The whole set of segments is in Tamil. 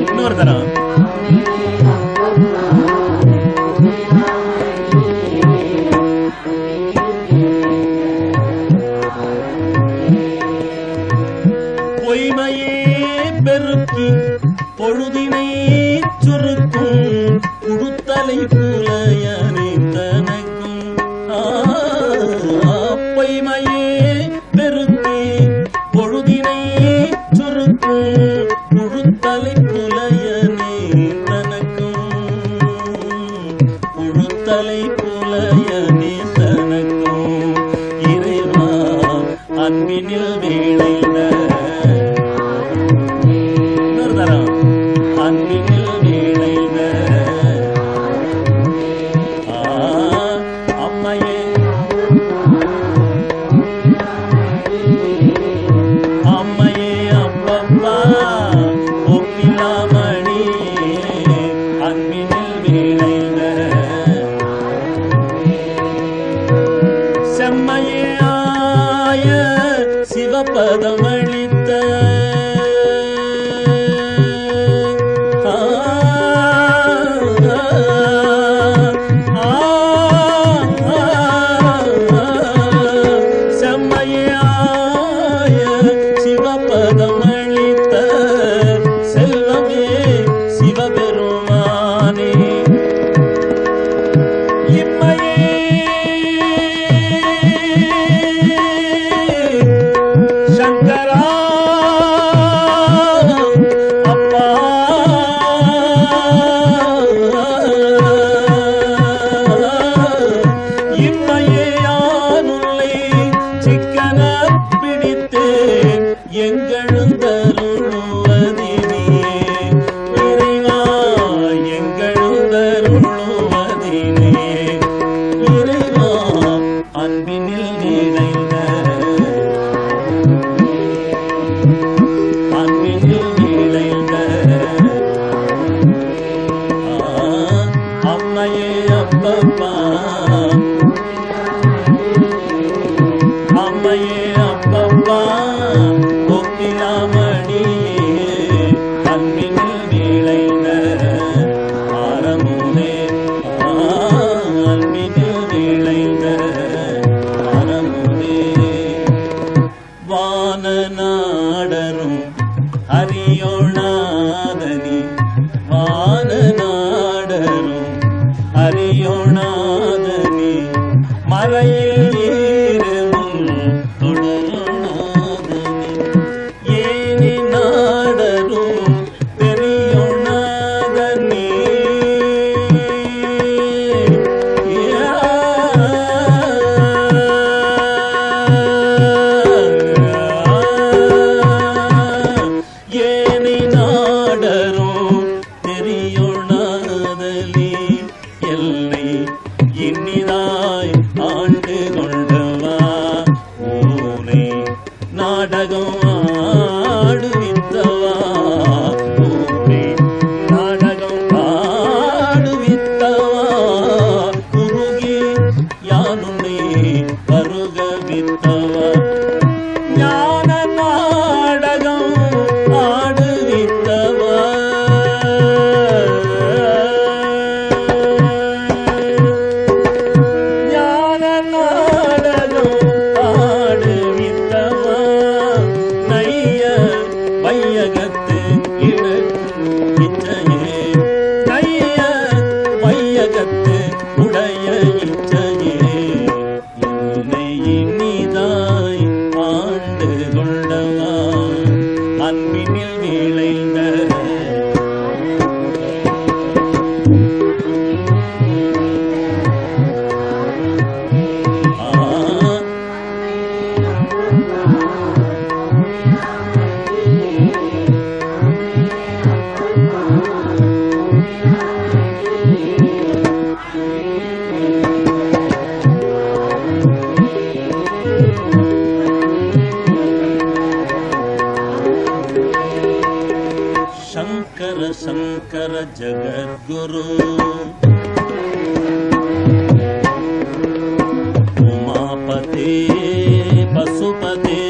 இன்னொரு தரம். பொய்மையே பெருக்கி பொழுதினை சுருக்கும் குடுத்தலை புலையனை தனக்கும். பொய்மையே பெருக்கி பொழுதினை சுருக்கும் குடுத்தலை புலையனை தனக்கும். குடுத்தலை புலையனை தனக்கும். இறைவா அன்பினில் வேளைந்த அன்பினில் வேளைந்த அம்மையே அம்மையே அப்பப்பா ஒப்பிலாமணி அன்பினில் வேளைந்த செம்மையே ஆய சிவபதமளித்த शंकर जगद्गुरु उमापते पशुपते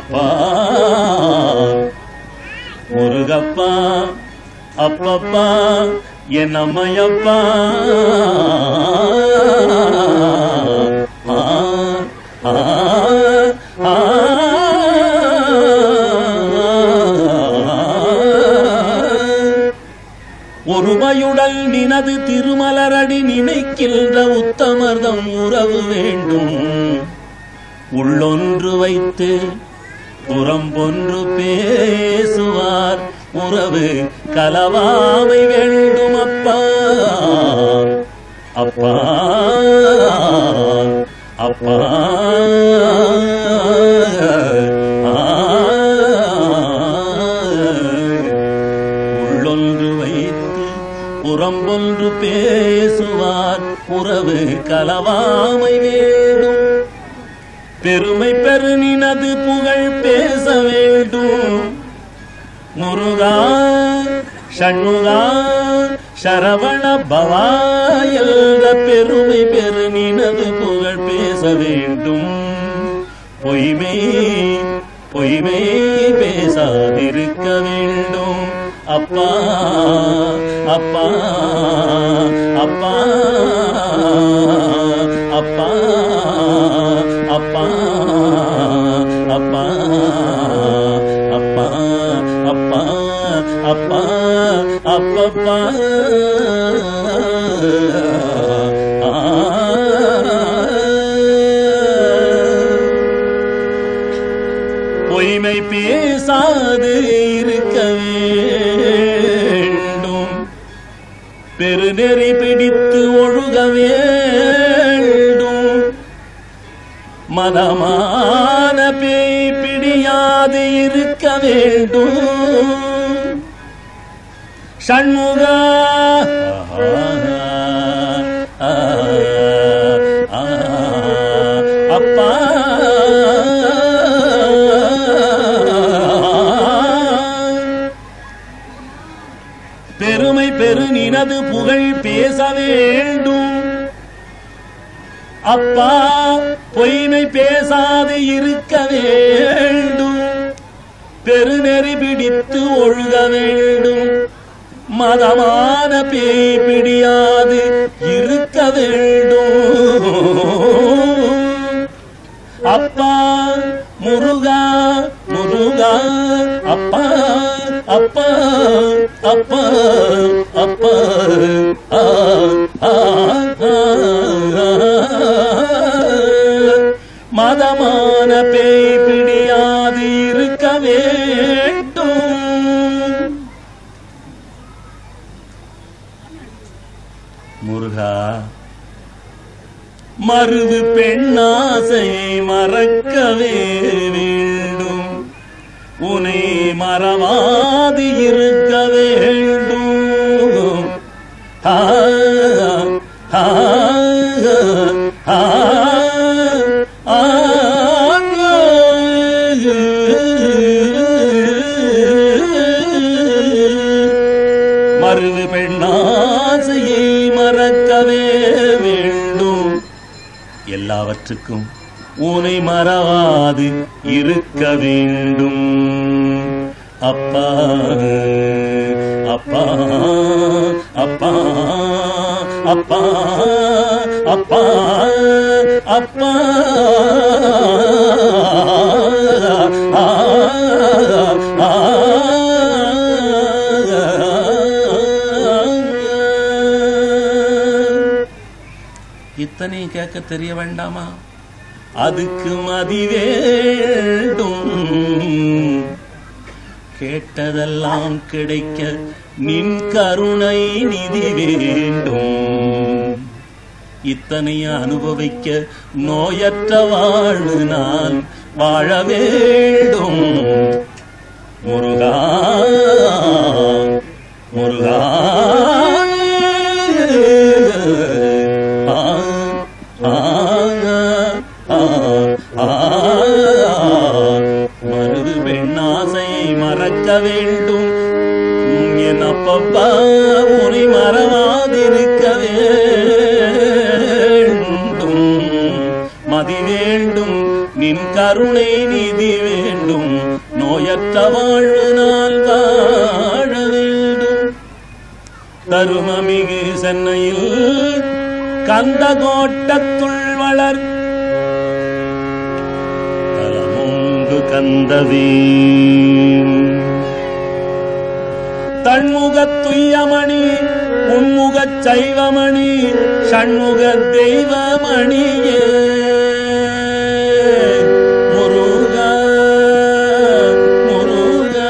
அப்பா முருகப்பா அப்பப்பா என் அம்மையப்பா ஒருமையுடல் நினது திருமலரடி நினைக்கின்ற உத்தமர்தம் உறவு வேண்டும். உள்ளொன்று வைத்து புறம்பொன்று பேசுவார் உறவு கலவாமை வேண்டும். அப்பா அப்பா அப்பா உள்ளொன்று வைத்து புறம்பொன்று பேசுவார் உறவு கலவாமை வேண்டும். பெருமை பெரு நினது புகழ் பேச வேண்டும். முருகா ஷண்முகா சரவண பவா என்ற பெருமை பெரு நினது புகழ் பேச வேண்டும். பொய்மை பொய்மை பேசாதிருக்க வேண்டும். அப்பா அப்பா அப்பா அப்பா அப்பா அப்பா அப்பா அப்பா அப்பா அப்பப்பா பொய்மை பேசாது இருக்க வேண்டும். பெருநெறி பிடித்து ஒழுக வேண்டும். மதமான பேய் பிடியாது இருக்க வேண்டும். ஷண்முகா அப்பா பெருமை பெரு நினது புகழ் பேச வேண்டும். அப்பா பொய்மை பேசாது இருக்க வேண்டும். பெருநெறி பிடித்து ஒழுக வேண்டும். மதமான பேய் பிடியாது இருக்க வேண்டும். அப்பா முருகா முருகா அப்பா அப்பா அப்பா அப்பா மதமான பேய் பிடியாது இருக்க வேண்டும். முருகா மருது பெண்ணாசையை மறக்கவே வேண்டும். உனை மறவாது இருக்க வேண்டும். மருது பெண்ணாசையை மறக்கவே வேண்டும். எல்லாவற்றுக்கும் உனை மறவாது இருக்க வேண்டும். அப்பா அப்பா அப்பா அப்பா அப்பா அப்பா இத்தனை கேட்க தெரிய வேண்டாமா? அதுக்கு மதி வேண்டும். கேட்டதெல்லாம் கிடைக்க நின் கருணை நிதி வேண்டும். இத்தனை அனுபவிக்க நோயற்ற வாழ்வு நான் வாழ வேண்டும். முருகா முருகா மருது பெண்ணாசையை மறக்க வேண்டும். என் அப்பப்பா உனை மறவாதிருக்க வேண்டும். மதி வேண்டும். நின் கருணை நிதி வேண்டும். வேண்டும், நோயற்ற வாழ்வு நாள் வாழ வேண்டும். தருமமிகு சென்னையில் கந்த கோட்டத்துள் வளர் தலமுங்கு கந்தவே தன்முகத் துய்யமணி உன்முகச் சைவமணி ஷண்முக தெய்வமணியே முருகா முருகா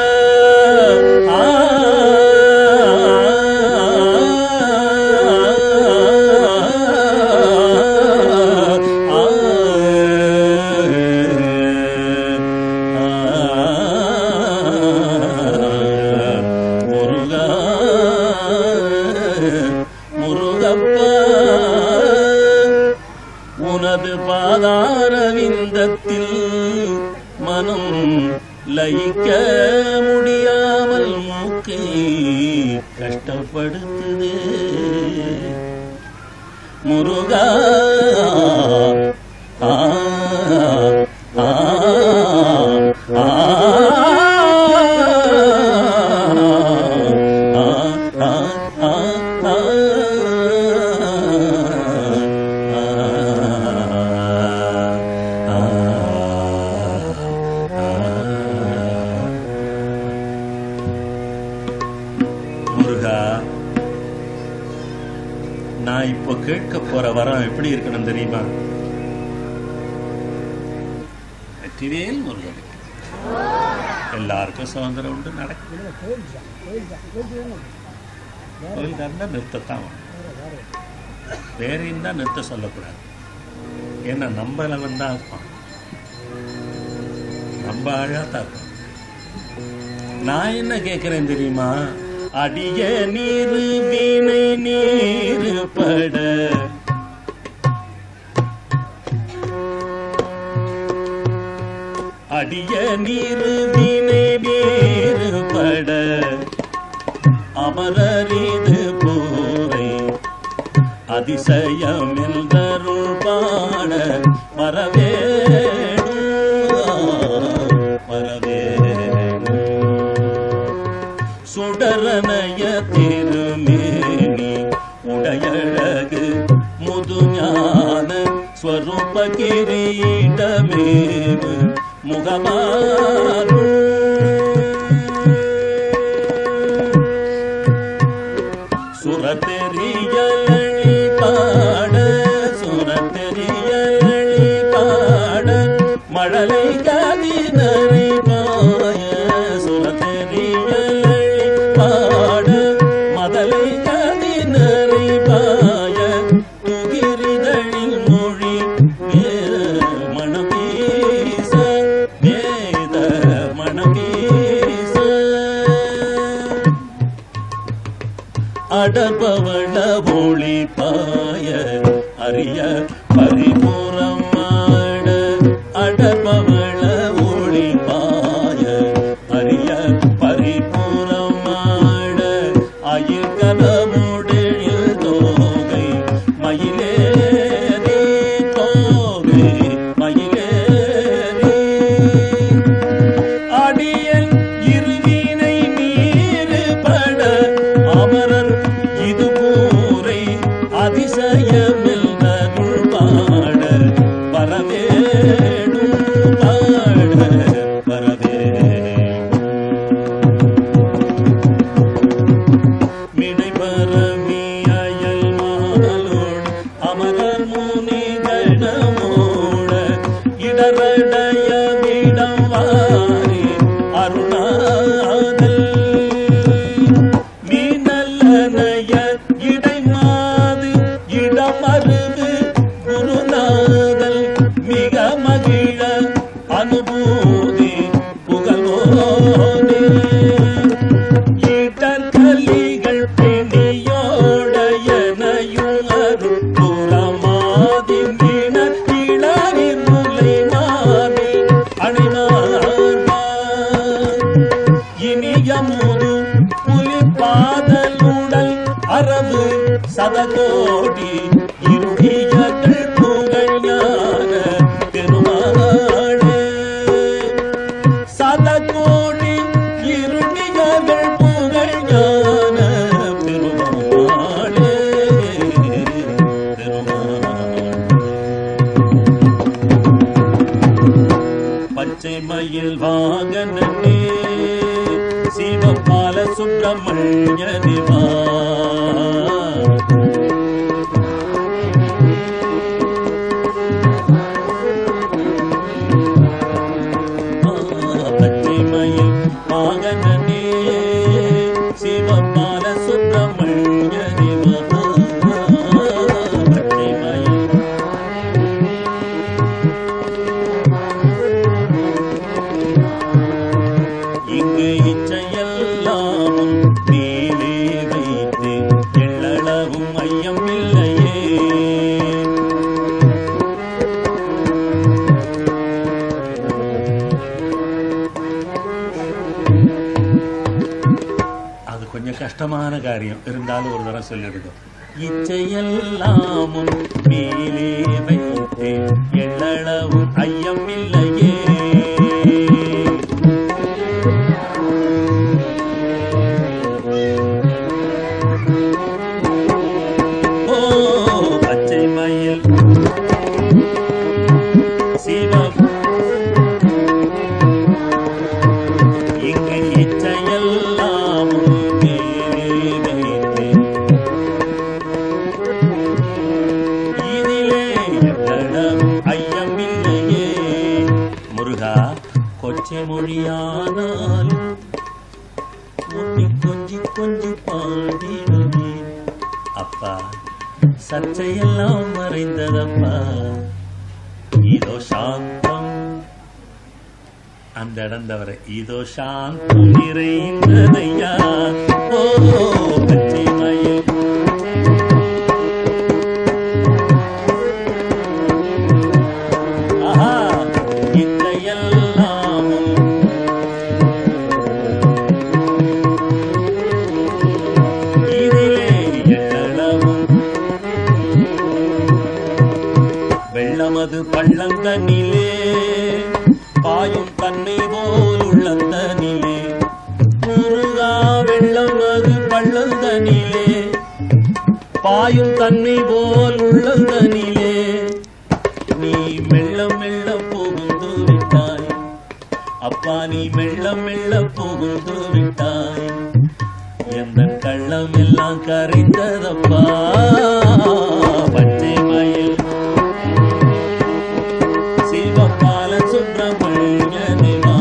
உனது பாதாரவிந்தத்தில் மனம் லயிக்க முடியாமல் மூக்கை கஷ்டப்படுத்துதே முருகா. ஆ ஆ ஆ முருகா, நான் இப்போ கேட்க போற வரம் எப்படி இருக்கணும் தெரியுமா? வெற்றிவேல் முருகன். எல்லாருக்கும் சுதந்திரம் உண்டு, நடக்குது. கோயில்காரன் நிறுத்தத்தான் வேறையும் தான் நிறுத்த சொல்லக்கூடாது. ஏன்னா நம்மளவன் தான் இருப்பான், நம்ம அழாத்தான் இருப்பான். நான் என்ன கேட்கிறேன் தெரியுமா? அடிய நீர் வீணை நீர் பட அடிய நீர் வீணை நீர் பட அமரரிது போரை அதிசயம் என்றருள் பாட வரவே சுடரனைய திருமேனி உடையழகு முதுஞான ஸ்வரூப கிரீடமேவு முகமாறு சுரத்தெரியலி பாட சுரத்தெரியலி பாட மழலை கதினரி பாய சுரத்தெரியலி பாட மதலை கதினரி பாய துகிரிதழில் மொழி மணபீச வேத மணபீச அடபவள ஒளி பாய அரிய பரிபுறம் ஆட அடபவள ஒளி பாய அரிய பரிபுறம் ஆட அயில் கனமுடில் தோகை மயிலேறி தோகை மயிலேறி அடியல் இருவினை நீர் பட அமரர் இது பூரை அதிசயமில் நருள் பாட வரவேடும் பாட வரவேடும் மிடை பரவி அயல் மாலோடு அமரர் முனி கணமோட இடரடைய விடம் வாரி அருணாதல் மீனல்லனைய இடைமாது இடமருது குருநாதல் மிக மகிழ அனுபூதி புகழோனே இடர்கலிகள் பிணியோடையனையும் அருள் புறமாதி மீனர் இளநீர் முலை மாறி அணிமார்பா இனியமுது புலிப்பாதலுடல் அரபு சதகோடி இருடியகள் புகழ் ஞான பெருமாளே கண்ணனே சிவபால சுப்பிரமணிய தேவா பச்சைமயில் வாகனனே சிவபால சுப்பிரமணிய தேவா பச்சைமயில் இங்கு இச்சையெல்லாம் மேலே வைத்து எள்ளளவும் ஐயம் இல்லையே. அது கொஞ்சம் கஷ்டமான காரியம் இருந்தாலும் ஒரு தடவை சொல்லிடுங்க. இச்சையெல்லாமும் மேலே வைத்து எள்ளளவும் ஐயம் இல்லையே. பச்சைமயில் சிவம் இங்கு இச்சையெல்லாம் மேலே வைத்து இதிலே எவ்வளவும் ஐயமில்லையே. முருகா கொச்சை மொழியானால் முட்டி கொஞ்சி கொஞ்சி பாடிடுவே. அப்பா சர்ச்சையெல்லாம் மறைந்ததப்பா இதோ சாந்தம் அந்த இடந்தவரை இதோ சாந்தம் நிறைந்ததையா. ஓ பச்சைமயில் ஆஹா இத்தையெல்லாம் இதிலே எள்ளளவும் வெள்ளமது பள்ளந்தனிலே பாயும் தன்னை போல் உள்ளந்தனிலே. முருகா வெள்ளமது பள்ளந்தனிலே பாயும் தன்னை போல் உள்ளந்தனிலே. நீ மெல்ல மெல்ல புகுந்து விட்டாய் அப்பா, நீ மெல்ல மெல்ல புகுந்து விட்டாய். எந்த கள்ளம் எல்லாம் கரைந்ததப்பா. பச்சைமயில் சிவபால சுப்பிரமணிய தேவா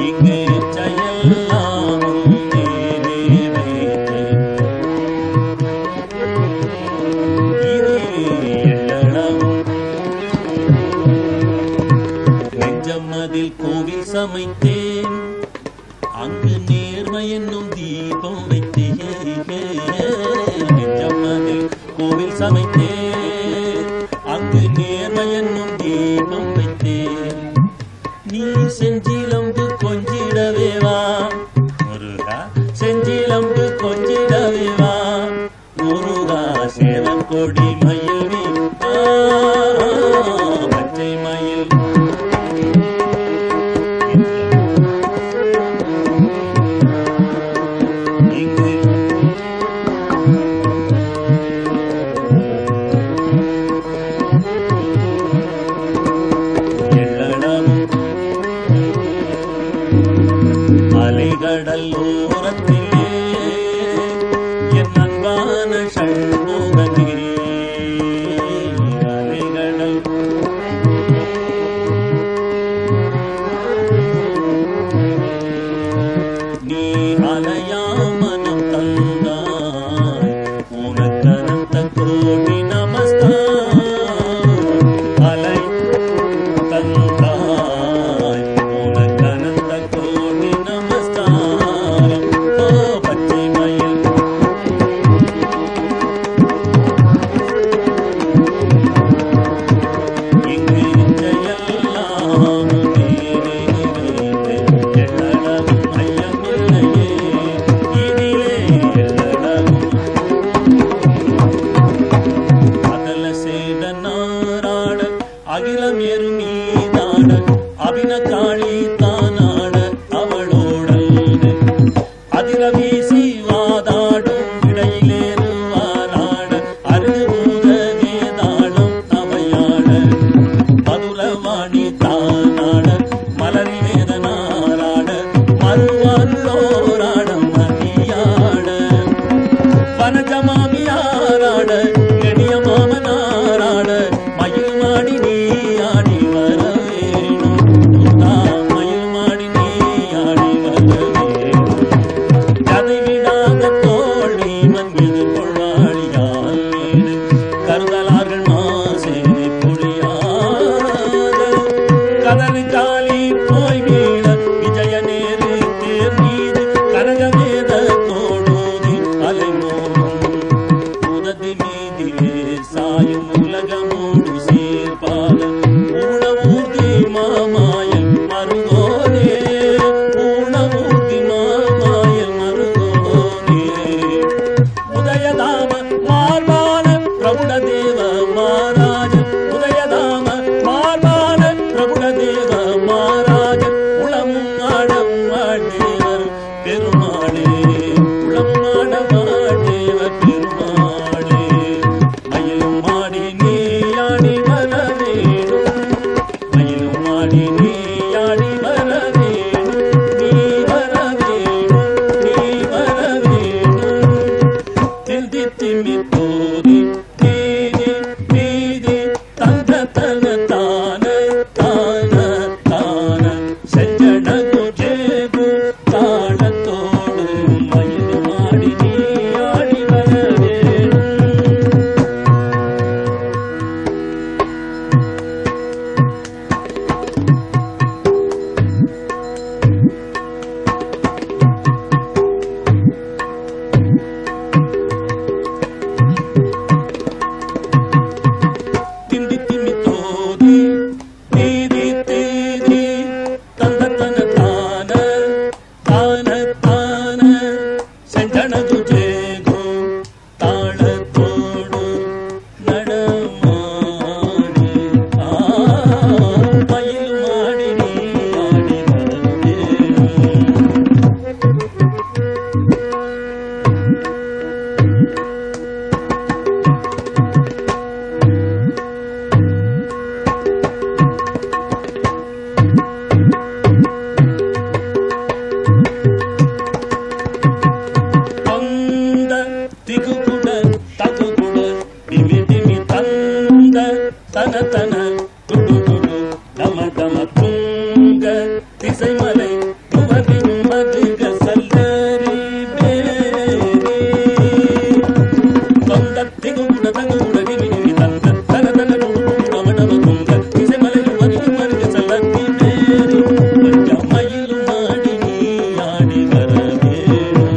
இங்கு இச்சையெல்லாம் மேலே வைத்து இதிலே எள்ளளவும் நெஞ்சமதில் கோவில் சமைத்தேன் அங்கு நேர்மை என்னும் தீபம் வைத்தேன். நெஞ்சமதில் கோவில் சமைத்தேன் அங்கு நேர்மை என்னும் தீபம் வைத்தேன். நீ செஞ்சிலம்பு கொஞ்சிடவே வா முருகா, செஞ்சிலம்பு கொஞ்சிடவே வா முருகா. சேவன் கொடி மயில் நீ பச்சைமயில் இங்கு எள்ளளவும் அலைகடல் ஓரத்திலே என் அன்பான சண்முகனே. அலைகடல் நீ அலையா மனம் தந்தாய் உனக்கனந்த கோடி நமஸ்காரம். அலை தந்தாய் உனக்கனந்த கோடி நமஸ்காரம். ஓ பச்சைமயில் இங்கு இச்சையெல்லாம் மேலே வைத்து எள்ளளவும் ஐயம் இல்லையே. நல்லோராடம் மணியாட வனஜமாமியாராட எளிய மாமனாராட மயில் மாடி நீ ஆடி வர வேணும் மயில் மாடி நீ ஆடி வர வேணும் கதை விடாத தோழி மன்மீது கொள்ளாளியால் மீது கருதலார்கள் மாசேனை பொழியாத கதறி காலி போய் வீழ விஜய நேரு தேர் மீது கனகவேத தோடூதி அலைமோதும் உததி மீதிலே சாயும் உலகமோடு சீர்பால ஊனமூர்த்தி மாமாயல் மருகோனே ஊனமூர்த்தி மாமாயல் மருகோனே உதயதாம மார்பான பிரபுடதேவ மாராஜ உதயதாம மார்பான பிரபுடதேவ மாராஜ உளமும் ஆடம் வாழ்ந்தேவர் பெருமாளே உளமும் ஆடம் வாழ்ந்தேவர் பெருமாளே மயிலும் மாடி நீ ஆடி வர வேணும் மயிலும் மாடி நீ ஆடி வர வேணும் நீ வர வேணும் நீ வர வேணும் திந்தி திம்மி போதி தீதி தீதி தந்த தன தான தான தான செஞ்சடகு ஜேகு தாளத்தோடு மயில் மாடி நீ ஆடி வர வேணும் திந்தி திம்மி தோதி தீதி தீதி தந்த தன தான தான தான செஞ்சனது ஜேகு தாளத்தோடு நடமாடி மயில் மாடி நீ ஆடி வர வேணும் தொந்த திகுகுட தகுகுட டிமி டிமி தந்த தன தன குடு குடு டம டம துங்க திசைமலை துவதி மதுக சல்லரி பேரி தொந்த திகுகுட தகுகுட டிமி டிமி தந்த தன தன குடு குடு டம டம துங்க திசைமலை துவதி மதுக சல்லரி பேரி மயில் மாடி நீ ஆடி வர வேணும்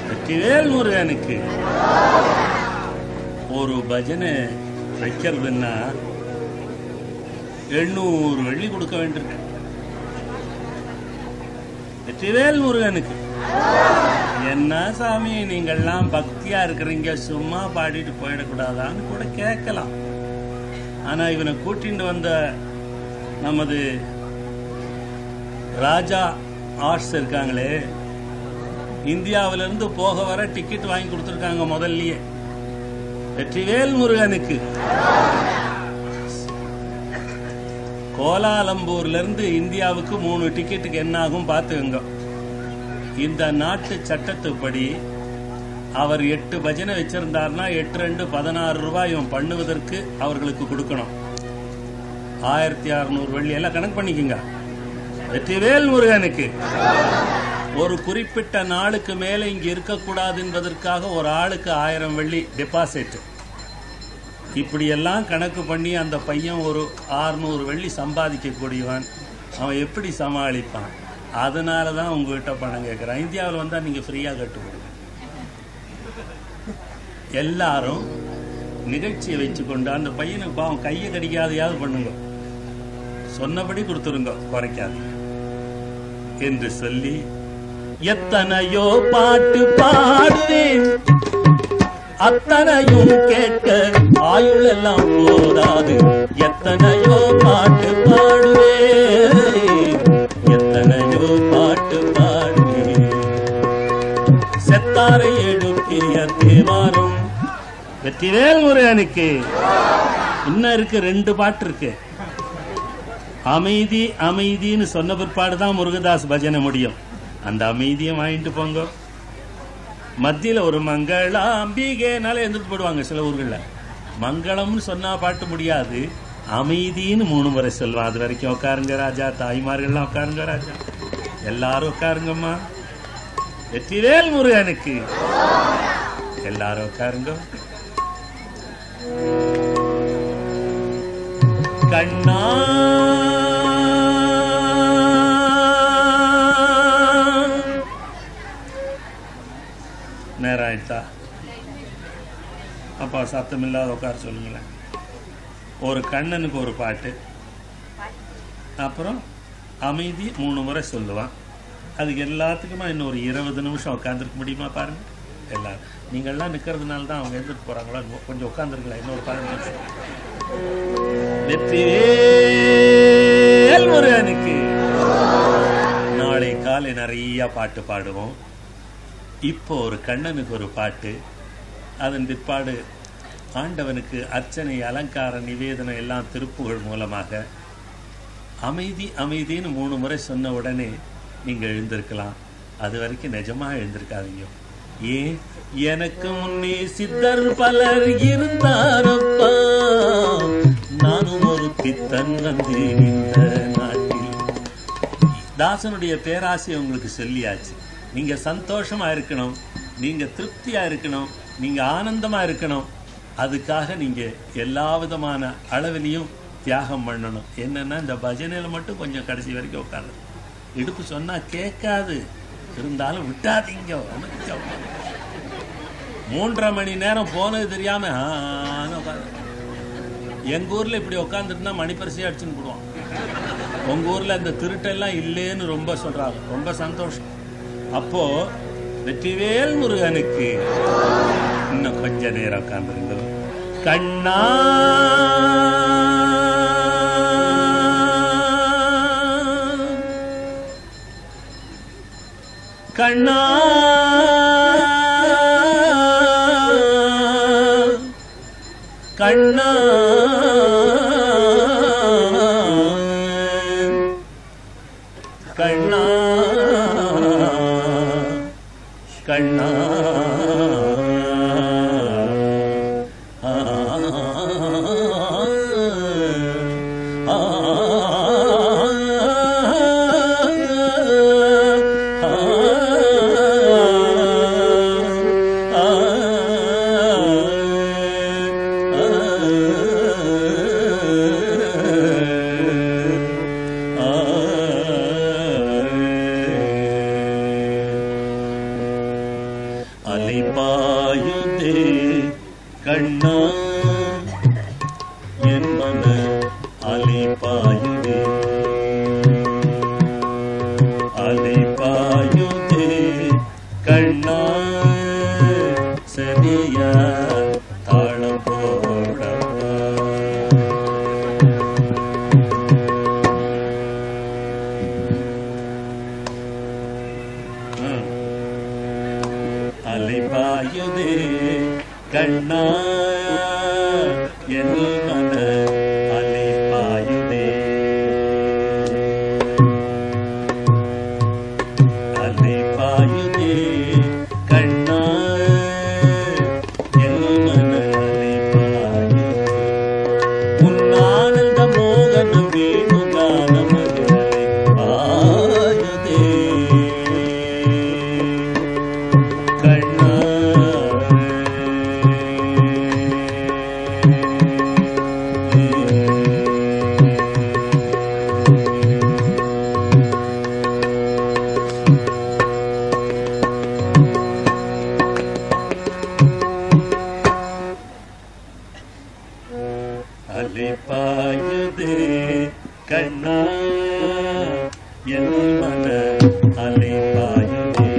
வெற்றிவேல் முருகனுக்கு ஒரு பஜனை வைக்கிறதுன்னா 800 வெள்ளி கொடுக்க வேண்டியிருக்கு. வெற்றிவேல் முருகனுக்கு என்ன சாமி நீங்கள்லாம் பக்தியா இருக்கிறீங்க, சும்மா பாடிட்டு போயிடக்கூடாதான்னு கூட கேட்கலாம். ஆனா இவனை கூட்டிட்டு வந்த நமது ராஜா ஆர்ட்ஸ் இருக்காங்களே, இந்தியாவிலிருந்து போக வர டிக்கெட் வாங்கி கொடுத்துருக்காங்க முதல்லயே. வெற்றிவேல் முருகனுக்கு கோலாலம்பூர்ல இருந்து இந்தியாவுக்கு 3 டிக்கெட்டுக்கு என்ன ஆகும் பார்த்துங்க. இந்த நாட்டு சட்டத்துப்படி அவர் 8 பஜனை வச்சிருந்தார்னா 8 16 ரூபாய் இவன் பண்ணுவதற்கு அவர்களுக்கு கொடுக்கணும். 1600 வெள்ளி எல்லாம் கணக்கு பண்ணிக்கங்க. வெற்றிவேல் முருகனுக்கு ஒரு குறிப்பிட்ட நாளுக்கு மேல இங்க இருக்கக்கூடாது என்பதற்காக ஒரு ஆளுக்கு 1000 வெள்ளி டெபாசிட். இப்படி எல்லாம் கணக்கு பண்ணி அந்த பையன் ஒரு 600 வெள்ளி சம்பாதிக்க கூடியவன். அவன் எப்படி சமாளிப்பான்? அதனாலதான் உங்ககிட்ட பணம் கேட்கிறான். இந்தியாவில் வந்தா நீங்க ஃப்ரீயா கட்டுவோம். எல்லாரும் நிகழ்ச்சியை வச்சுக்கொண்டு அந்த பையனுக்கு பாவம் கையை கடிக்காதையாவது பண்ணுங்க, சொன்னபடி கொடுத்துருங்க, குறைக்காதீங்க என்று சொல்லி எத்தனையோ பாட்டு பாடுவேன், அத்தனையும் கேட்க ஆயுள் எல்லாம் போதாது. எத்தனையோ பாட்டு பாடுவேன், எத்தனையோ பாட்டு பாடுவேன், செத்தாரை எழுப்பிய தேவாரம். வெற்றிவேல் முருகனுக்கு இன்னும் இருக்கு, 2 பாட்டு இருக்கு. அமைதி அமைதின்னு சொன்ன பிற்பாடுதான் முருகதாஸ் பஜனை முடியும். அந்த அமைதியை வாங்கிட்டு போங்க. மத்தியில ஒரு மங்களாம்பிகேனால எழுந்துட்டு போடுவாங்க சில ஊர்கள்ல. மங்களம்னு சொன்னா பாட்டு முடியாது, அமைதின்னு 3 முறை சொல்லுவான். அது வரைக்கும் உட்காருங்க ராஜா, தாய்மார்கள்லாம் உட்காருங்க ராஜா, எல்லாரும் உட்காருங்கம்மா. வெற்றிவேல் முருகனுக்கு எல்லாரும் உட்காருங்க. கண்ணா நேரம் ஆயிட்டா? அப்பா சத்தம் இல்லாத உட்கார சொல்லுங்களேன். ஒரு கண்ணனுக்கு ஒரு பாட்டு, அப்புறம் அமைதி 3 முறை சொல்லுவான். அதுக்கு எல்லாத்துக்குமா இன்னொரு 20 நிமிஷம் உட்காந்துருக்க முடியுமா பாருங்க. எல்லாரும் நீங்கள்லாம் நிற்கிறதுனால தான் அவங்க எழுந்துட்டு போறாங்களா, கொஞ்சம் உட்காந்துருக்கலாம் இன்னொரு 15 நிமிஷம். வெற்றிவேல் முருகனுக்கு நாளை காலை நிறைய பாட்டு பாடுவோம். இப்போ ஒரு கண்ணனுக்கு ஒரு பாட்டு, அதன் பிற்பாடு ஆண்டவனுக்கு அர்ச்சனை, அலங்கார, நிவேதனம் எல்லாம் திருப்புகழ் மூலமாக அமைதி அமைதின்னு 3 முறை சொன்ன உடனே நீங்க எழுந்திருக்கலாம். அது வரைக்கும் நிஜமா எழுந்திருக்காதீங்க. ஏன், எனக்கு முன்னே சித்தர் பலர் இருந்தாரப்பா, நானும் ஒரு பித்தன் வந்தேன் இந்த நாட்டில். தாசனுடைய பேராசை உங்களுக்கு சொல்லியாச்சு. நீங்க சந்தோஷமா இருக்கணும், நீங்க திருப்தியா இருக்கணும், நீங்க ஆனந்தமா இருக்கணும். அதுக்காக நீங்க எல்லா விதமான அளவிலையும் தியாகம் பண்ணணும். என்னன்னா இந்த பஜனையில மட்டும் கொஞ்சம் கடைசி வரைக்கும் உட்காந்து, இடுப்பு சொன்னா கேட்காது, இருந்தாலும் விட்டாதீங்க. 3.5 மணி நேரம் போனது தெரியாம உட்காந்து. எங்க ஊர்ல இப்படி உட்காந்துருந்தா மணிப்பரிசையா அடிச்சுன்னு போடுவான். உங்க ஊர்ல இந்த திருட்டெல்லாம் இல்லேன்னு ரொம்ப சொல்றாங்க, ரொம்ப சந்தோஷம். அப்போ வெற்றிவேல் முருகனுக்கு இன்னும் கொஞ்ச நேரம் உட்கார்ந்துருங்க. கண்ணா கண்ணா கண்ணா கண்ணா கண்ணா அலைபாயுதே கண்ணா என் மன அலைபாயுதே, அலைபாயுதே கண்ணா சரியா தாளம் போடவா. அலைபாயுதே கண்ணா என் மன அலைபாயுதே. அலைப்பாயுதே கண்ணா என் மன அலைப்பாயுதே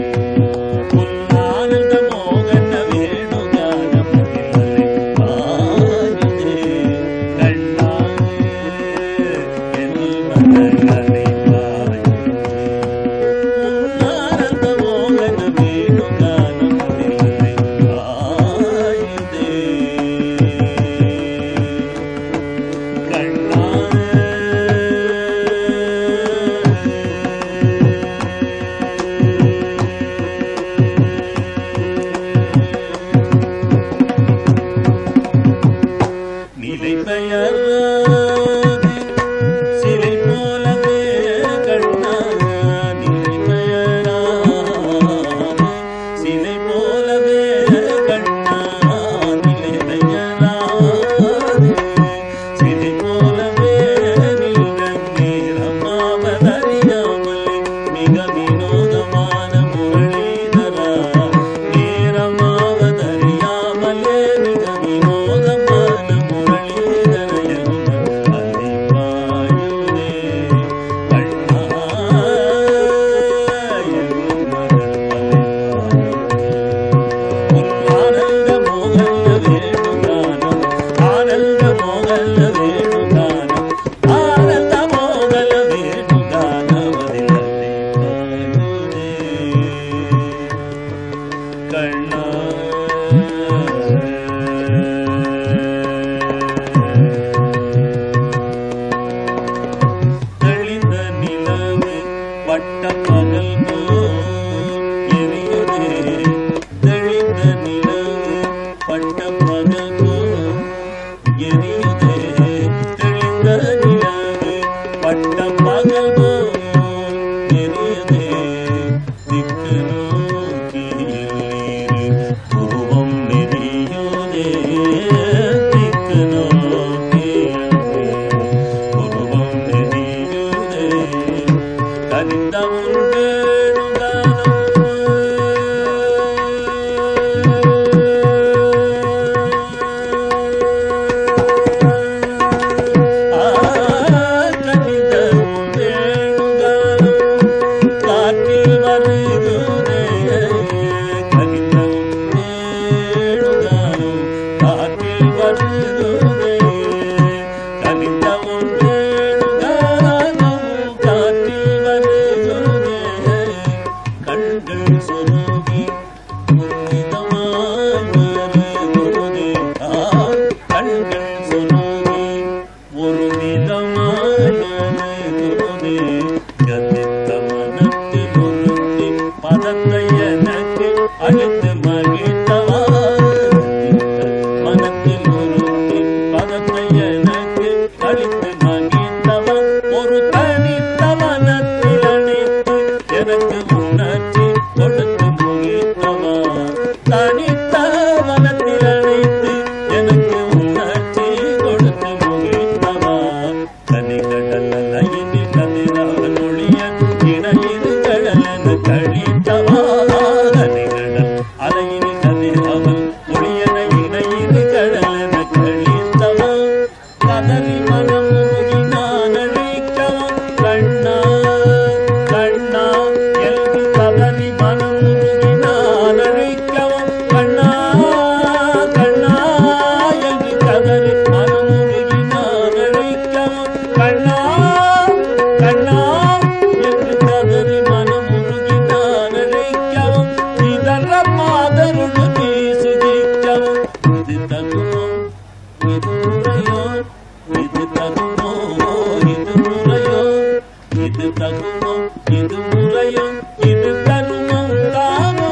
புல்லானந்த மோகன வேணுகானமதில் அலைப்பாயுதே கண்ணா என் மன அலைப்பாயுதே புல்லானந்த மோகன வேணுகானமதில் அலைப்பாயுதே கண்ணா நிலை பெயராது சிலை போலவே கண்ணா நிலை பெயராது சிலை போலவே கண்ணா நிலை பெயராது சிலை போலவே நீரம் நேரமாவதறியாமலே மிக வினோதமான முரளிதரா நேரமாவதறியாமலே மிக வினோதமான தெளிந்த நிலவு வட்ட பகல் போல் எரியுதே தெளிந்த நிலவு வட்ட பகல் போல் எரியுதே தெளிந்த நிலவு வட்ட பகல் போல் எரியுதே திக்கு நோக்கி உருவம் நெறியுதே திக்கு நோக்கி உருவம் நெறியுதே கனிந்த காற்றில் வருகுதே கனிந்த வேணுகானம் காற்றில் வருகுதே கனிந்த வேணுகானம் காற்றில் வருகுதே கண்கள் சொருகி உன்னிதமாய் வருகுதே கண்கள் சொருகி ஒரு விதமாய் வருகுதே கதித்த மனத்தில் உருத்தி பதத்தை எனக்கு அழித்து மகிழ்த்தவா மனத்தில் உருத்தி பதத்தை எனக்கு அழித்து மகிழ்த்தவா ஒரு தனித்த மனத்தில் அணைத்து எனக்கு உணர்ச்சி கொடுத்து முகிழ்த்தவா தனித்த மனத்தில் அணைத்து எனக்கு உணர்ச்சி கொடுத்து முகிழ்த்தவா கனிகடல் அலையினில் கதிரவன் ஒளிய இணையிரு கடலென கழித்தவா கனிகடல் அலையினில் கதிரவன் ஒளியன இணையிரு கடலென கழித்தவா கதறி மனம் முகி நான் அழைக்கவா கண்ணா கண்ணா எல்கு கதறி மனம் முகி நான் அழைக்கவா கண்ணா கண்ணா எல்கு கதறி மனம் முகி நான் அழைக்கவா கண்ணா கண்ணா என்று கதறி மனம் முருகி நான் அழைக்கவும் இதர மாதருடு பேசுகிக்கவும் இது தகுமோ இது முறையோ இது தகுமோ இது முறையோ இது தகுமோ இது முறையோ இது தருமம் தானோ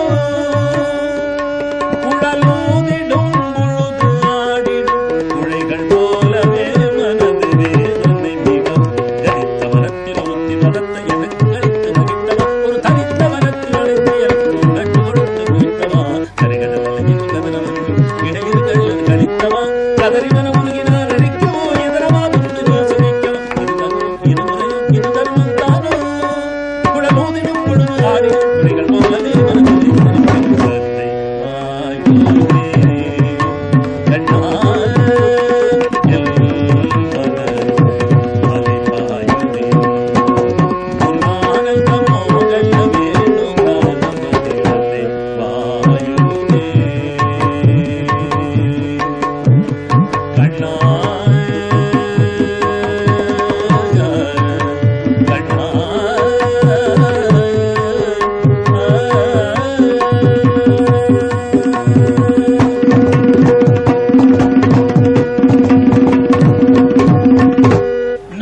குடலூதிடும் பொழுது ஆடிடும் குழைகள் போலவே மனது வேதனை மிகவும் கரித்த மனத்தில் ஊத்தி மதத்தை எனக்கு கழித்து மகிழ்த்தவா ஒரு தனித்த மனத்தில் அழைத்து எனக்கு உணர்ச்சி கொடுத்து முகிழ்த்தவா கரைகடல் அலையில் கதனவன் இடையில் கள்ளன் கழித்தவா கதறி மனம் உருகினார் அழைக்கவோ எதிரமா துண்டு யோசனைக்கவும் இது தருமம் இது முறையும் இது தருமம் தானோ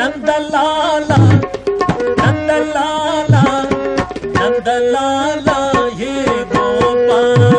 நந்தலாலா நந்தலாலா நந்தலாலா ஹே கோபாலா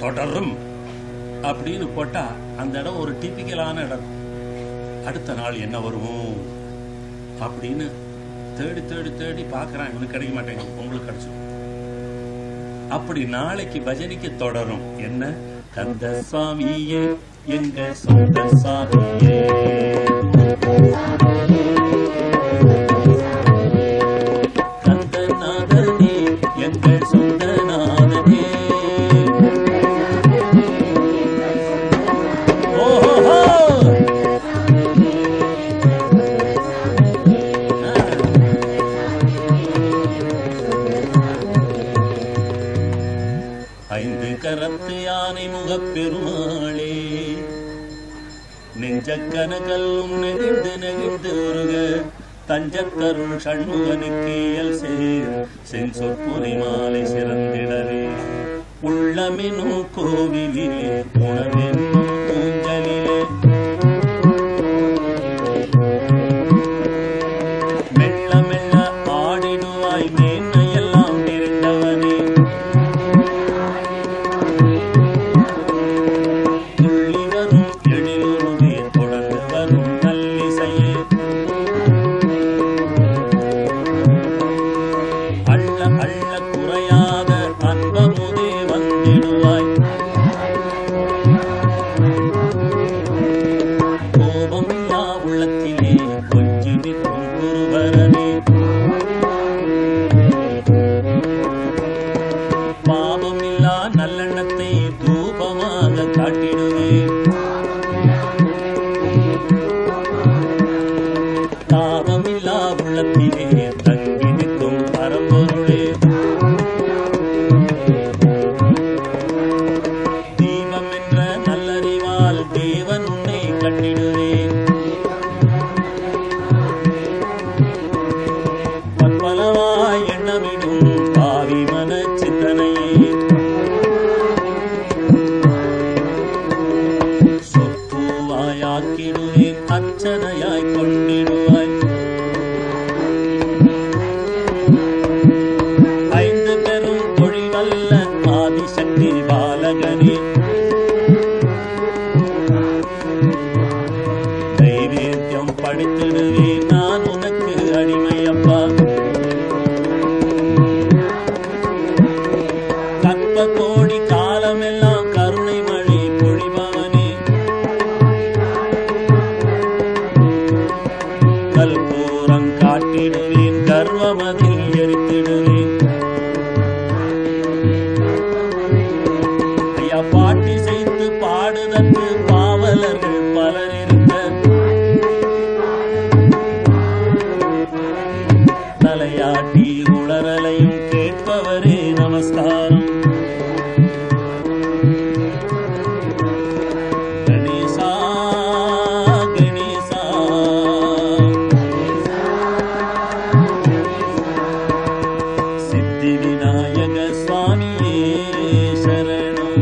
தொடரும் அப்படின்னு போட்டா அந்த இடம் ஒரு டிபிக்கலான இடம். அடுத்த நாள் என்ன வரும் அப்படின்னு தேடி தேடி தேடி பாக்குறான். இவனுக்கு கிடைக்க மாட்டேங்குது, உங்களுக்கு கிடைச்சிடும். அப்படி நாளைக்கு பஜனைக்கு தொடரும். என்ன? கந்த சுவாமியே எங்க சொந்த சாமியே, கந்தநாதனே எங்கள் சொந்த நாதனே. ஐந்து கரத்து யானை முகப்பெருமாளே, நெஞ்சக்கனகல்லும் நெகிழ்ந்து நெகிழ்ந்து உருக தஞ்சத்தருள் சண்முகனுக்கு இயல் சேர் செஞ்சொற்புரை மாலை சிறந்திடவே. உள்ளமெனும் கோவிலிலே உணவென்னும் பூஞ்சலிலே மெல்ல மெல்ல ஆடிடுவாய் மேன்மையெல்லாம் நிறைந்தவனே. துள்ளி வரும் எழிலுருவே தொடர்ந்து வரும் நல்லிசையே, அள்ள அள்ள குறையாத அன்பமுதே வந்திடுவாய். பொருளே தீபம் என்ற நல்லறிவால் தேவன் உன்னை கண்டிடுவேன் பற்பலவாய் எண்ணமிடும் பாவி மன சிந்தனையே சொற்பூவாயாக்கிடுவேன் அச்சனையாய் கொண்டிடுவாய் ஐந்து பெரும் தொழில்வல்ல ஆதிசக்தி பாலகனே நைவேத்தியம் படித்திடுவேன் நான் உனக்கு அடிமையப்பா கற்ப கோடி காலமெல்லாம் கருணை மழை பொழிபவனே கல்பூரம் காட்டிடுவேன் கர்வமதில் எரித்திடுவேன் ஐயா பாட்டி செய்து பாடுதற்கு பாவலர்கள் பலர் இருக்க தலையாட்டி உளறலையும் கேட்பவரே நமஸ்காரம் கணேசா கணேசா சித்தி விநாயக சுவாமியே சரணம்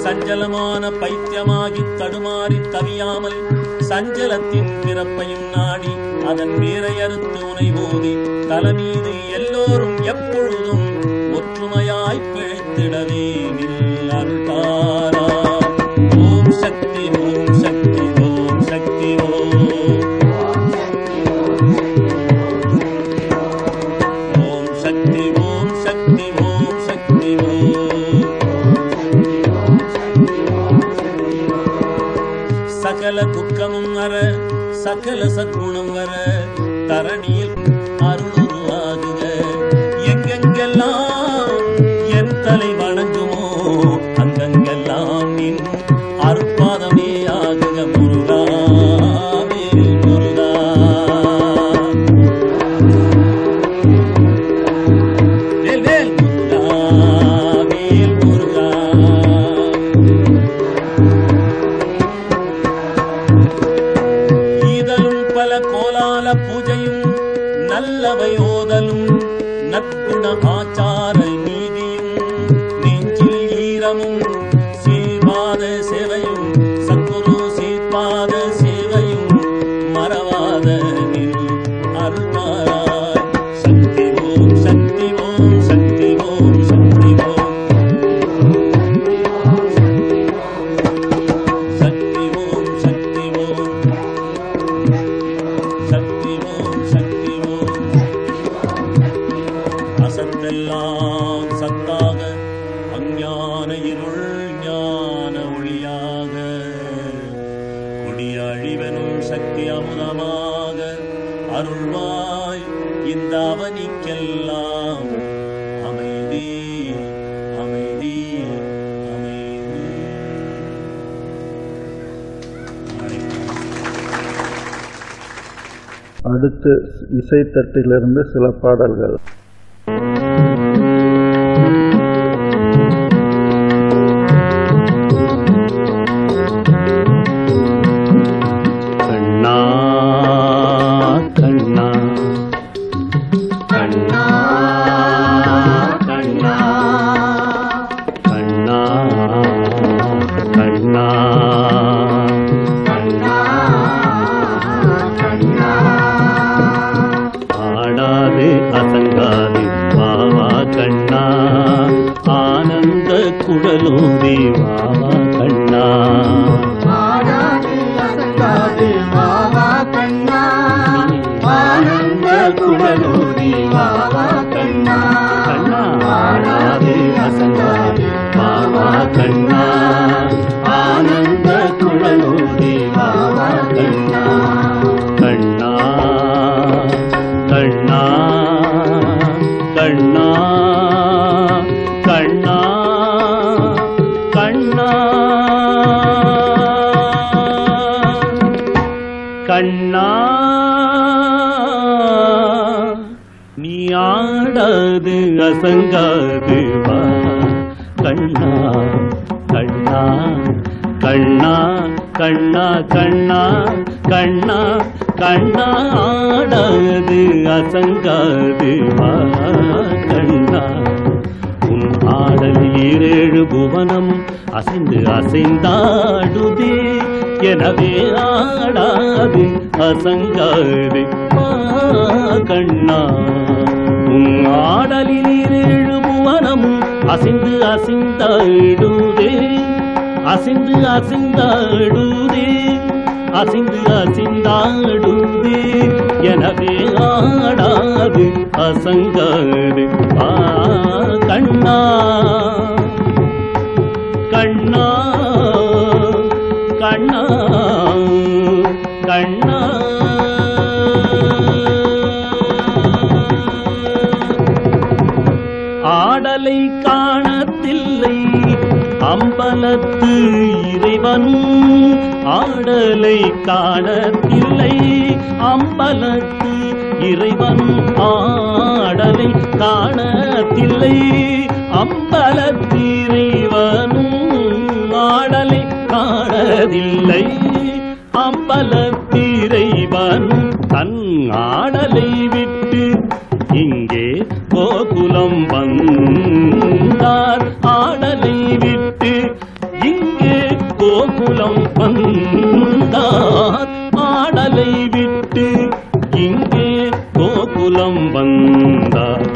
சஞ்சலமான பைத்தியமாகி தடுமாறி தவியாமல் சஞ்சலத்தின் பிறப்பையும் நாடி அதன் வேரை அறுத்து உனை போதி தலைமீது எல்லோரும் எப்பொழுதும் ஒற்றுமையாய் பிழைத்திடவே நில் அருள்தாரா ஓம் சக்தி ஓம் சக்தி ஓம் சக்தி ஓம் சக்தி ஓம் சக்தி ஓம் சக்தி ஓம் சகல துக்கமும் வர சகல சத்குணம் வர தரணியில் அருளுருவாகுக எங்கெங்கெல்லாம் என் தலை வணங்குமோ அங்கங்கெல்லாம் நின் அருட்பாதமே ஆகுக முருகா வேல் முருகா வேல் வேல் முருகா வேல் முருகா ஈதலும் பல கோலால பூஜையும் நல்லவை ஓதலும் நற்குண ஆச்சார நீதியும் நெஞ்சில் ஈரமும் சீர்பாத சேவையும் சத்குரு சீர்பாத சேவையும் மறவாத நில் அருள்வாராய் சக்தி ஓம் சக்தி ஓம் சக்தி ஓம் சக்தி ஓம் சக்தி ஓம் சக்தி ஓம் சக்தி ஓம் சக்தி ஓம் அசத்தெல்லாம் சத்தாக அஞ்ஞான இருள் ஞான ஒளியாக கொடிய அழிவனும் சக்தி அமுதமாக அருள்வாய் இந்த அவனிக்கெல்லாம் அமைதி அமைதி அமைதி. அடுத்து இசைத்தட்டிலிருந்து சில பாடல்கள். கண்ணா கண்ணா கண்ணா கண்ணா கண்ணா கண்ணா கண்ணா ஆடாது அசங்காது வாவா கண்ணா ஆனந்த குழலூதி வாவா கண்ணா ஆடாது அசங்காது வாவா கண்ணா ஆனந்த குழலூதி வாவா கண்ணா கண்ணா ஆடாது அசங்காது வாவா கண்ணா ஆனந்த குழலூதி வாவா கண்ணா கண்ணா கண்ணா கண்ணா கண்ணா கண்ணா கண்ணா ஆடாது அசங்காது வா கண்ணா கண்ணா கண்ணா கண்ணா கண்ணா கண்ணா கண்ணா ஆடாது அசங்காது வா கண்ணா உன் ஆடல் 7 புவனம் அசைந்து அசைந்தாடுதே எனவே ஆடாது அசங்காது வா கண்ணா உன் ஆடலில் 7 புவனம் அசைந்து அசைந்தாடுதே அசைந்து அசைந்தாடுதே அசைந்து அசைந்தாடுதே எனவே ஆடாது அசங்காது வா கண்ணா கண்ணா கண்ணா கண்ணா ஆடலை காணத்தில்லை அம்பலத்து இறைவன் ஆடலை காணத்தில்லை அம்பலத்து இறைவன் ஆடலை காணத்தில்லை அம்பலத்திறைவனும் ஆடலை காணதில்லை அம்பலத்திறைவனும் தன் ஆடலை விட்டு இங்கே கோகுலம் வந்தார் ஆடலை விட்டு இங்கே கோகுலம் வந்தார் ஆடலை விட்டு இங்கே கோகுலம் வந்தார்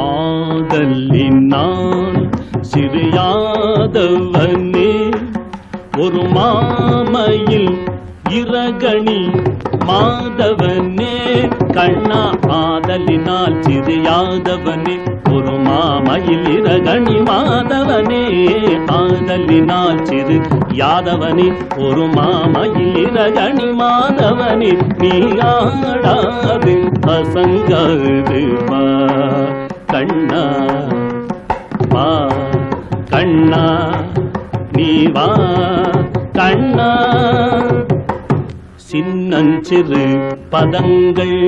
ஆதலினால் சிறியாதவனே ஒரு மாமையில் இரகணி மாதவனே கண்ணா ஆதலினால் சிறியாதவனே ஒரு மாமையில் இரகணி மாதவனே ஆதலினால் சிறு யாதவனே ஒரு மாமையில் இரகணி மாதவனே நீ ஆடாது அசங்காது வா கண்ணா வா கண்ணா நீ வா கண்ணா சின்னஞ்சிறு பதங்கள்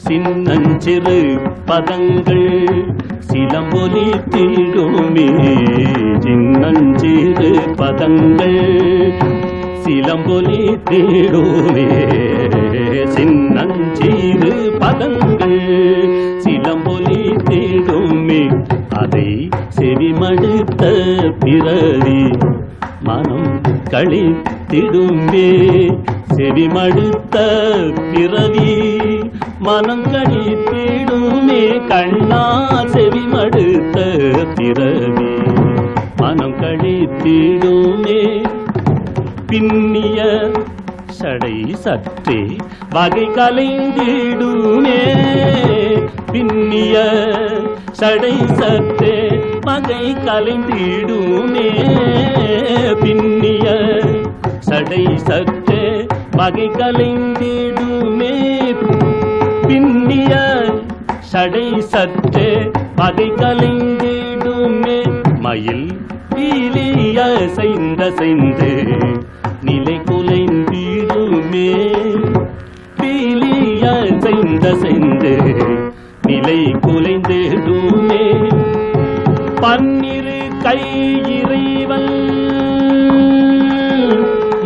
சின்னஞ்சிறு பதங்கள் சிலம்பொலி தீடுமே சின்னஞ்சிறு பதங்கள் சிலம்பொலி தீடுமே சின்னஞ்சிறு பதங்கள் சிலம்பொலி தீடுமே அதை செவிமடுத்த பிறவி மனம் கழித்திடுமே செவிமடுத்த பிறவி மனம் கழித்திடுமே கண்ணா செவிமடுத்த பிறவி மனம் கழித்திடுமே பின்னிய சடை சற்றே வகை கலைந்திடுமே பின்னிய சடை சற்றே வகை கலைந்திடுமே பின்னிய சடை சற்றே வகை கலைந்திடுமே பின்னிய சடை சற்றே வகை கலைந்திடுமே மயில் பீலிய செய்து நிலை குலைந்திடுமே பீலிய செய்து நிலை குலைந்திடுமே பன்னிரு கை இறைவன்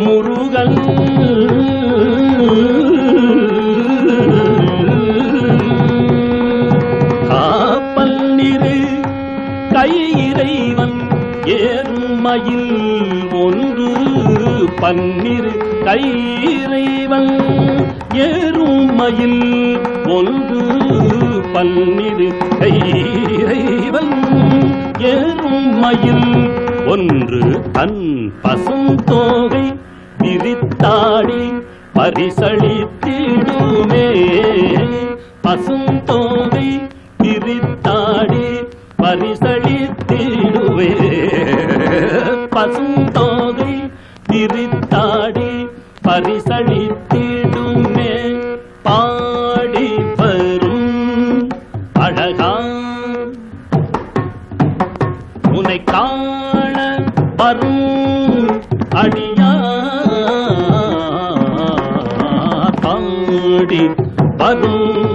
முருகன் பன்னிரு கை இறைவன் ஏறுமயில் ஒன்று பன்னிரு கை இறைவன் ஏறுமயில் ஒன்று பன்னிரு கை இறைவன் ஏறுமயில் ஒன்று தன் பசும் தோகை விரித்தாடி பரிசளித்திடுமே பசும் தோகை விரித்தாடி பரிசளித்திடுவே பசும் தோகை விரித்தாடி பரிசளித்திடுமே பாடி வரும் அழகா உன்னை காண வரும் அடியா பாடி வரும்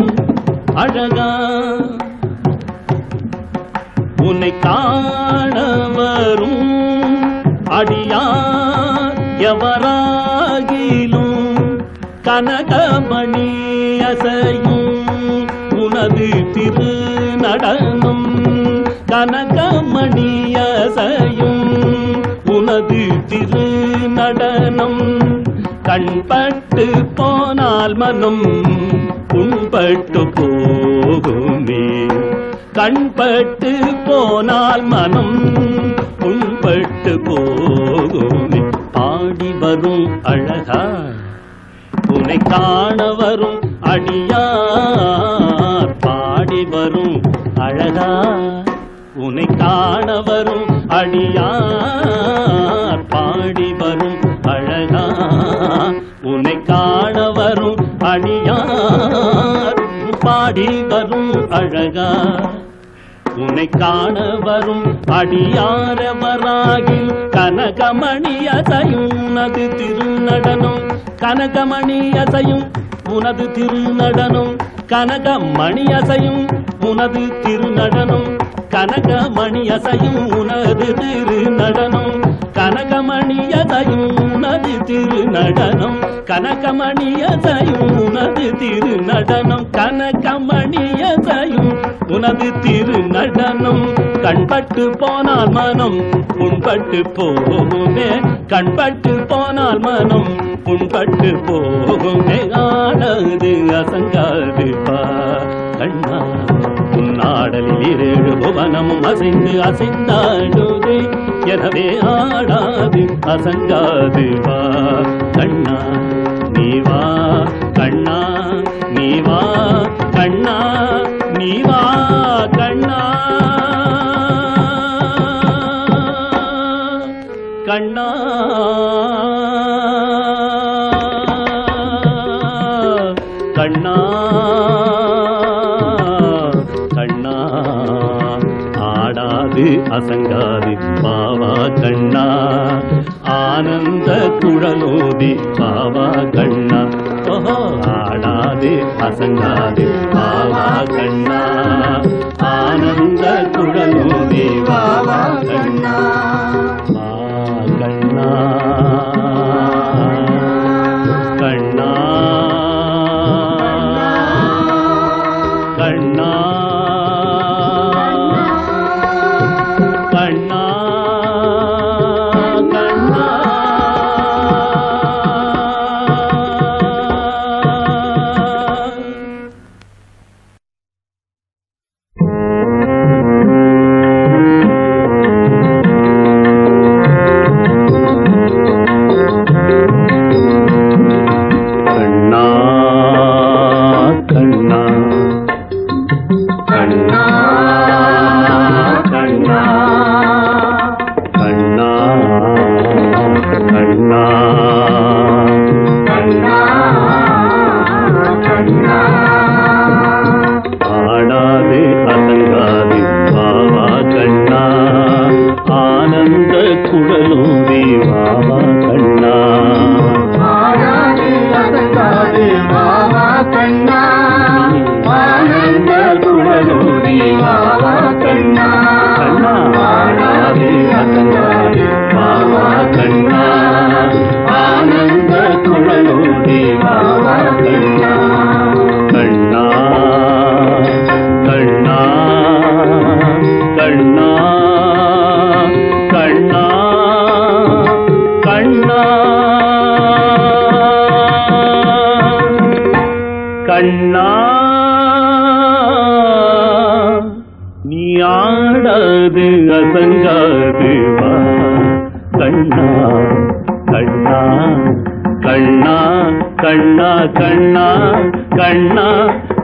கனகமணி அசையும் உனது திரு நடனம் கனகமணி அசையும் உனது திரு நடனம் கண்பட்டு போனால் மனம் புண்பட்டு போகுமே கண்பட்டு போனால் மனம் புண்பட்டு போகுமே பாடி வரும் அழகா உன்னை காண வரும் அடியார் பாடி வரும் அழகா உன்னை காண வரும் அடியார் பாடி வரும் அழகா உன்னை காண வரும் அடியார் பாடி வரும் அழகா உன்னை காண வரும் அடியாரவராகில் கனகமணி அசையும் உனது திருநடனம் கனகமணி அசையும் உனது திருநடனம் கனகமணி அசையும் உனது திருநடனம் கனகமணி அசையும் உனது திருநடனம் கனகமணி அசையும் உனது திருநடனம் கனகமணி அசையும் உனது திருநடனம் கனகமணி அசையும் உனது திருநடனம் கண்பட்டு போனால் மனம் புண்பட்டு போகுமே கண்பட்டு போனால் மனம் புண்பட்டு போகுமே ஆடாது அசங்காது பா கண்ணா உன்னாடலில் 7 புவனமும் அசைந்து அசைந்தாடுதே எனவே ஆடாது அசங்காது வா கண்ணா நீ வா கண்ணா நீ வா கண்ணா நீ வா கண்ணா கண்ணா கண்ணா கண்ணா ஆடாது அசங்காது பாவா கண்ணா ஆனந்த குழலோதி பாவா கண்ணா ஓஹோ ஆடாது அசங்காது பாவா கண்ணா ஆனந்த குழலோதி பாவா கண்ணா கண்ணா கண்ணா கண்ணா கண்ணா கண்ணா கண்ணா நீ ஆடாது அசங்காது வா கண்ணா கண்ணா கண்ணா கண்ணா கண்ணா கண்ணா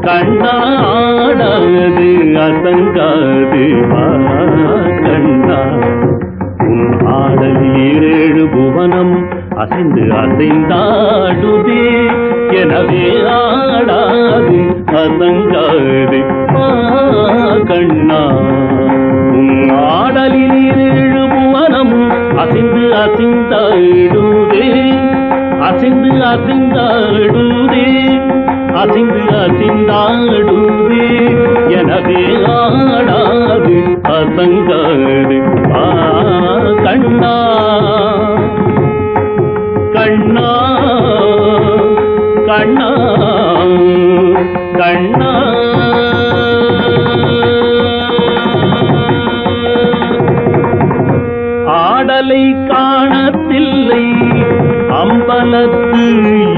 கண்ணா ஆடாது அசங்காது வா கண்ணா உன் ஆடல் 7 புவனம் அசைந்து அசைந்தாடுதே எனவே ஆடாது அசங்காது கண்ணா உன் ஆடலில் 7 புவனமும் அசைந்து அசைந்தாடுதே அசைந்து அசைந்தாடுதே அசைந்து அசைந்தாடுதே எனவே ஆடாது அசங்காது கண்ணா கண்ணா கண்ணா கண்ணா ஆடலை காணத்தில்லை அம்பலத்து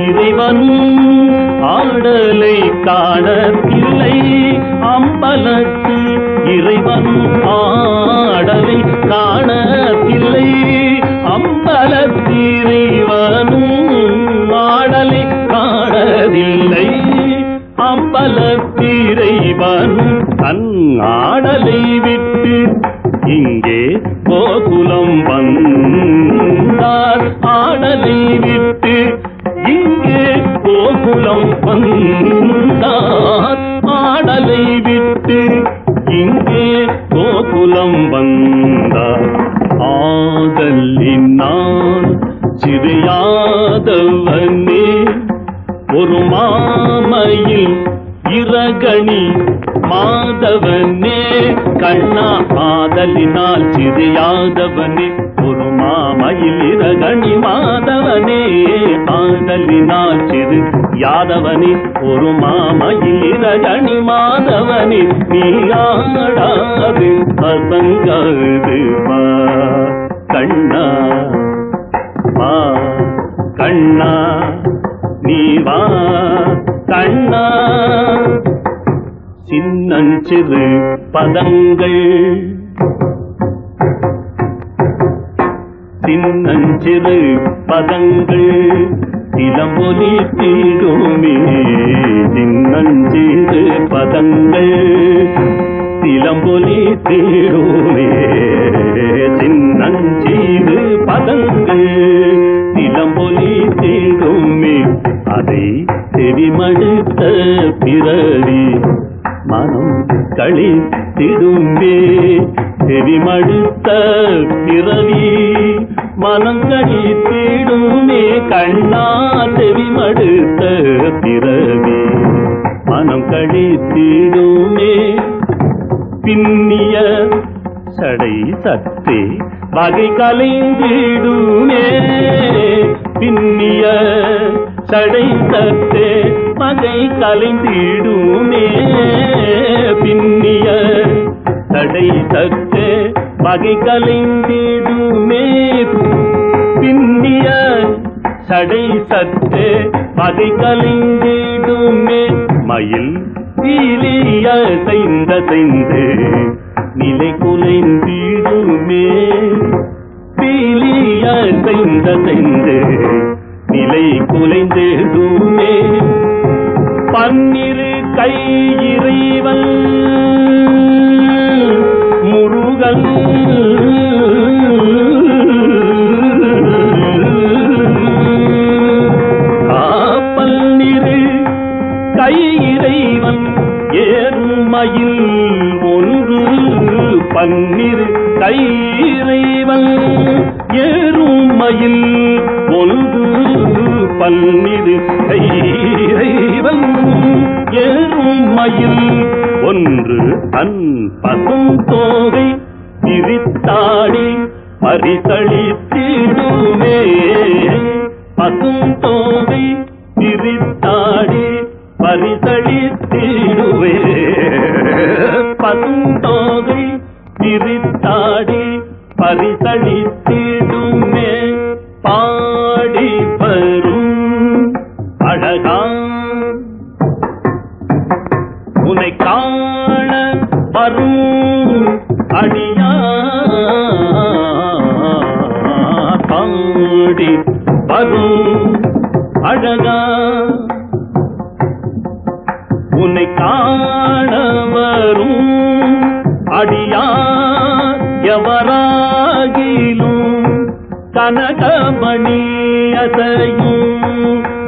இறைவன் ஆடலை காணத்தில்லை அம்பலத்து இறைவன் ஆடலை காணத்தில்லை அம்பலத்திறைவனும் ஆடலை காணதில்லை அம்பலத்திறைவனும் தன் ஆடலை விட்டு இங்கே கோகுலம் வந்தார் ஆடலை விட்டு இங்கே கோகுலம் வந்தார் ஆடலை விட்டு இங்கே கோகுலம் வந்தார் ஆதலினால் சிறையாதவனே ஒரு மாமையில் இரகணி மாதவனே கண்ணா ஆதலினால் சிறையாதவனே ஒரு மாமையில் இரகணி மாதவனே ஆதலினால் சிறு யாதவனே ஒரு மாமையில் இரகணி மாதவனே நீ ஆடாது அசங்காது வா கண்ணா வா கண்ணா நீ வா கண்ணா சின்னஞ்சிறு பதங்கள் சின்னஞ்சிறு பதங்கள் இளம்பொலி தீடுமே சின்னஞ்சிறு பதங்கள் இளம்பொலி தீடுமே சின்னஞ்சிறு பதங்கள் இளம்பொலி தீடுமே அதை செவிமடுத்த பிறவி மனம் களித்திடும்பே செவிமடுத்த பிறவி மனம் களித்திடுமே கண்ணா செவிமடுத்த பிறவி மனம் களித்திடுமே பின்னிய சடை சத்தே வகை கலைந்திடுமே பின்னிய சடை சத்தே வகை கலைந்திடுமே பின்னிய சடை சத்தே வகை கலைந்திடுமே பின்னிய சடை சத்தே வகை கலைந்திடுமே மயில் பீலிய செய்த செய்து நிலை குலைந்திடுமே பீலிய செய்த செய்து நிலை குலைந்திடுமே பன்னிரு கை இறைவன் முருகன் பன்னிரு கை இறைவன் ஏறுமயில் ஒன்று பன்னிரு கை இறைவன் ஏறுமயில் ஒன்று பன்னிரு கை இறைவன் ஏறுமயில் ஒன்று தன் பசும் தோகை பிரித்தாடி பரிசளித்திடுமே பசும் தோகை பிரித்தாடி பரிசளித்திடுவே பசும் தோகை பிரித்தாடி பரிசளித்திடுமே பாடி வரும் அழகா உன்னை காண வரும் அடியா பாடி வரும் அழகா உன்னை காண வரும் அடியா எவராகிலும் கனகமணி அசையும்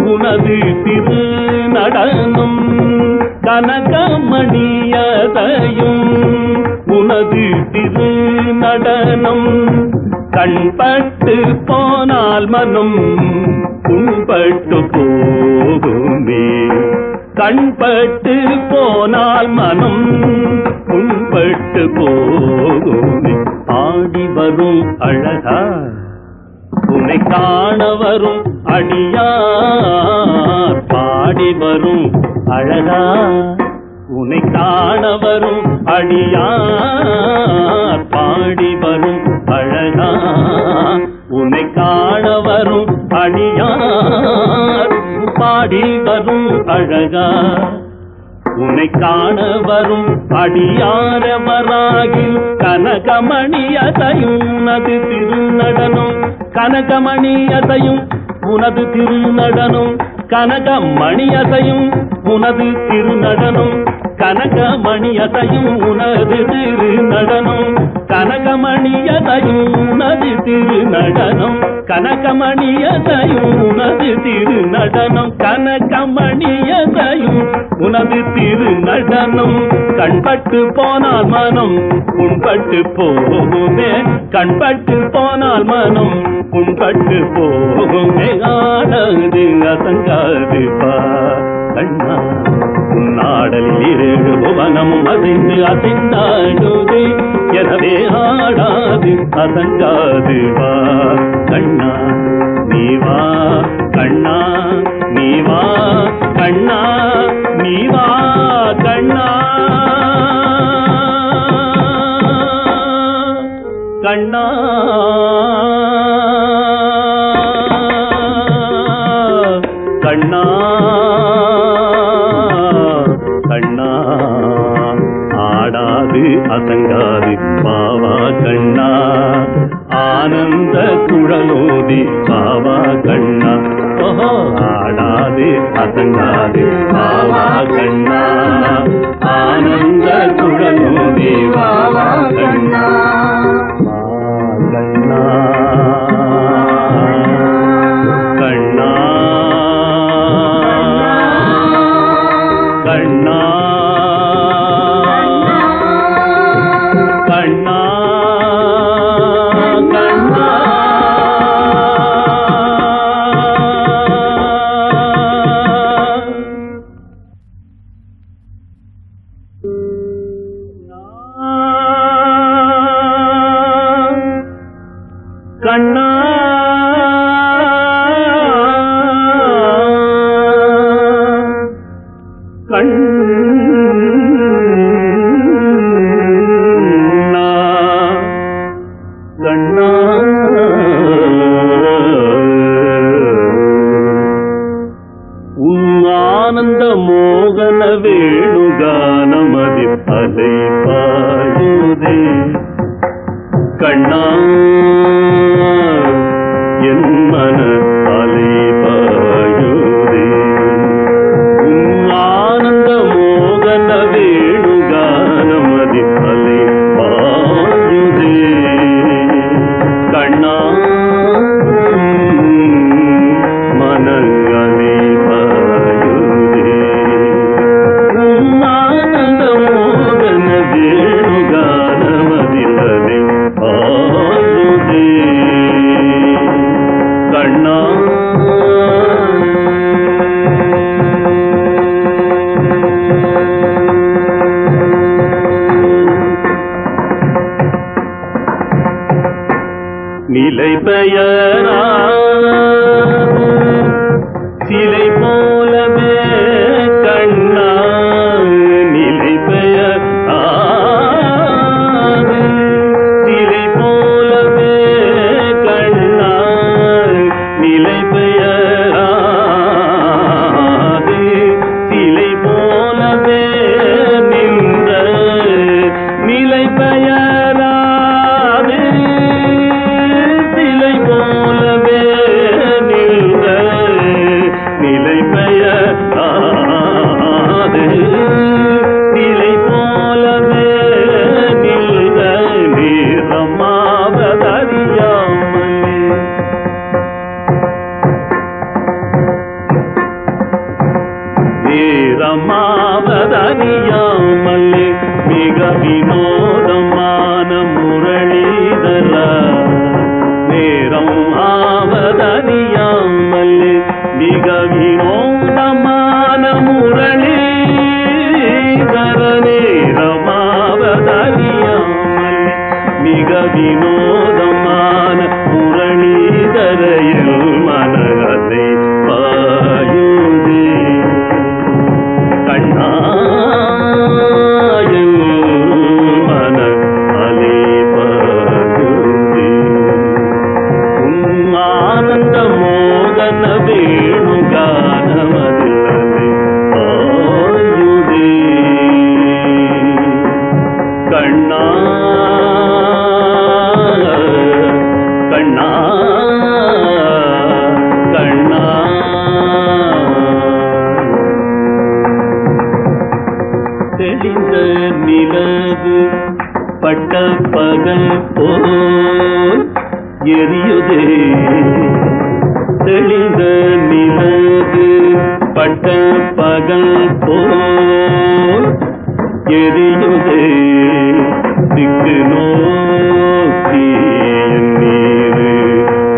உனது திரு நடனம் கனகமணி அசையும் உனது திரு நடனம் கண்பட்டு போனால் மனம் புண்பட்டு போகுமே கண்பட்டு போனால் மனம் புண்பட்டு போகுமே ஆடி வரும் அழகா உன்னை காண வரும் அடியார் பாடி வரும் அழகா உன்னை காண வரும் அடியார் பாடி வரும் அழகா உன்னை காண வரும் அடியார் பாடி வரும் அழகா உன்னை காண வரும் அடியாரவராகில் கனகமணியதையும் உனது திருநடனம் கனகமணியதையும் உனது திருநடனம் கனகமணியதையும் உனது திருநடனம் கனகமணியதையும் உனது திருநடனம் கனகமணியதையும் உனது திருநடனம் கனகமணியதையும் உனது திருநடனம் கனகமணியதையும் உனது திருநடனம் கண்பட்டு போனால் மனம் புண்பட்டு போகுமே கண்பட்டு போனால் மனம் புண்பட்டு போகுமே ஆடாது அசங்காது கண்ணா நாடலில் இரண்டு புவனமும் அசைந்து அசைந்தாடுது எனவே ஆடாது அசங்காது வா கண்ணா நீ வா கண்ணா நீ வா கண்ணா நீ வா கண்ணா கண்ணா கண்ணா கண்ணா ஆடாது அசங்காது பாவா கண்ணா ஆனந்த குழலோதி பாவா கண்ணா ஆடாது அசங்காது பாவா கண்ணா ஆனந்த குழலோதி பாவா கண்ணா கண்ணா கண்ணா கண்ணா கண்ணா கண்ணா கண்ணா கண்ணா உன் ஆனந்த மோகன வேணுகானமதி அலை பாயுதே கண்ணா என் மன அலை பாயுதே உன் ஆனந்த மோகன வேணுகானமதி அலை பாயுதே கண்ணா மனங்கலை பாயுதே உன் ஆனந்த மோகன வேணுகானமதி அலை பாயுதே கண்ணா நிலை பெயரா சிலை போலவே கண்ணா நிலை பெயரா சிலை போலவே கண்ணா நிலை பெயரா சிலை போலவே நின்ற நிலை பெயரா சிலை போலவே நின்ற நிலை பெயராது நிலை போலவே நின்ற நீரமாவதறியாமலே நீரமாவதறியாமலே மிக வினோதமான முரளிதர நேரம் ஆவதறியாமலே மிக வினோதமான முரளிதர நேரமாவதறியாமலே மிக வினோதமான முரளிதரையில் மனதை பாயுதே தெளிந்த நிலவு பட்ட பகல் போல் எரியுதே. தெளிந்த நிலவு பட்ட பகல் போல் எரியுதே. திக்கு நோக்கி நீரு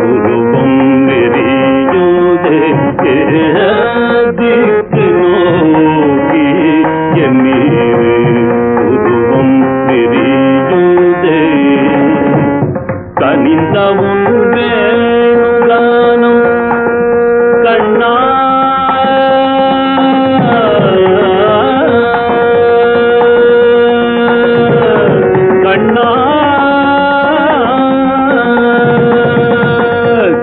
உருவம் எரியுதே. திக்கு நோக்கி நீரு உருவம் எரியுதே. கனிந்த உன் வேணுகானம் கண்ணா கண்ணா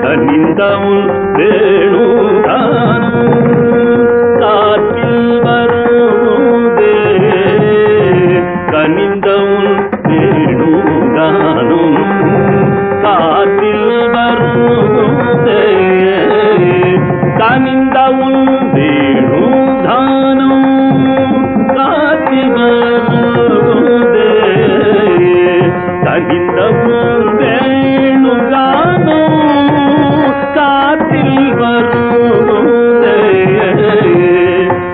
கனிந்த உன் வேணுகானம் காற்றில் வருதே. கனிந்த உன் வேணுகானம் காற்றில் வருதே. கனிந்த உன் வேணுகானம் காற்றில் வருதே. கனிந்த உன் வேணுகானம் காற்றில் வருதே.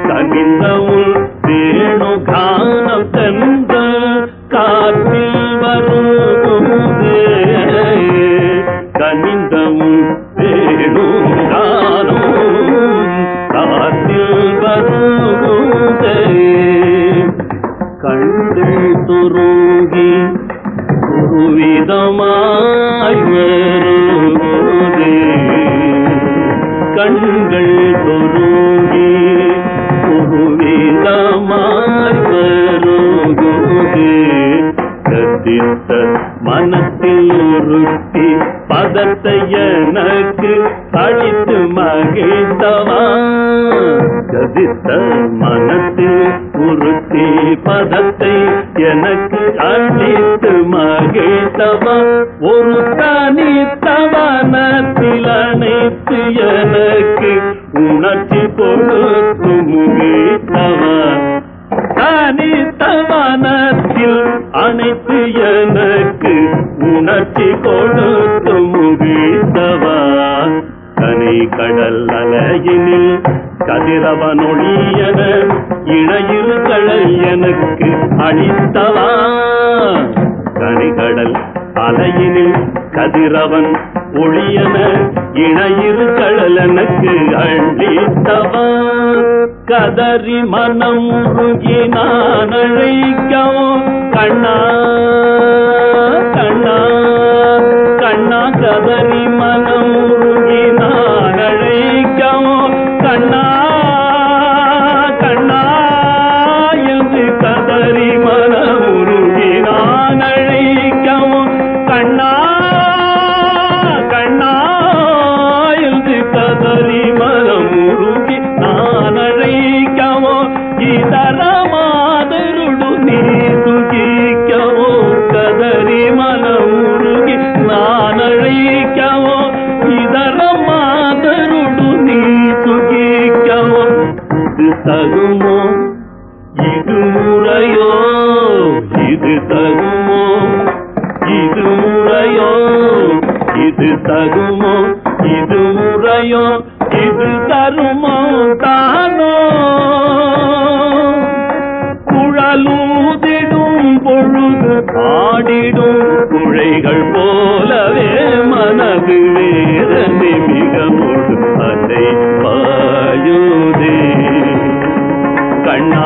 கனிந்த உன் வேணுகானம் தந்த காற்றில் வருதே. கனிந்த உன் வேணுகானம் காற்றில் வருதே. கண்கள் துருகி ஒருவிதமாய் வருதே. கண்கள் துருகி ஒருவிதமாய் வருதே. கதித்த மனத்தில் உருட்டி பதத்தை எனக்கு அழித்து மகிழ்ந்தவா. கதித்த மனத்தில் உருட்டி பதத்தை எனக்கு அழித்து மகிழ்ந்தவா. ஒரு தனித்தவனத்தில் அனைத்து எனக்கு உணர்ச்சி கொடுத்து முகிழ்ந்தவா. தனித்தவனத்தில் அனைத்து எனக்கு உணர்ச்சி கொடுத்து முகிழ்ந்தவா. கனை கடல் அலையினில் கதிரவனொழியன இணையில்கள் எனக்கு அளித்தவா. கனிகடல் அலையினில் கதிரவன் ஒளியன இணையில்கள் எனக்கு அளித்தவா. கதறி மனம் உருகி நான் அழைக்கவும் கண்ணா கண்ணா கண்ணா. கதறி மனம் உருகி நான் அழைக்கவும் கண்ணா கண்ணா என்று கதறி மனம் உருகி நான் அழைக்கவும் கண்ணா கண்ணா என்று கதறி மனம் உருகி நான் அழைக்கவும். இதர மாதருடு நீ துகிக்கவும். கதறி மனம் உருகி நான் அழைக்கவும். இதர மாதருடு நீ துகிக்கவும். இது தகுமோ இது முறையோ இது தகுமோ இது முறையோ இது தகுமோ இது முறையோ இது தருமோ தானோ. குழலூதிடும் பொழுது ஆடிடும் குழைகள் போலவே மனது வேதனை மிக முழு அதை பாயுதே. கண்ணா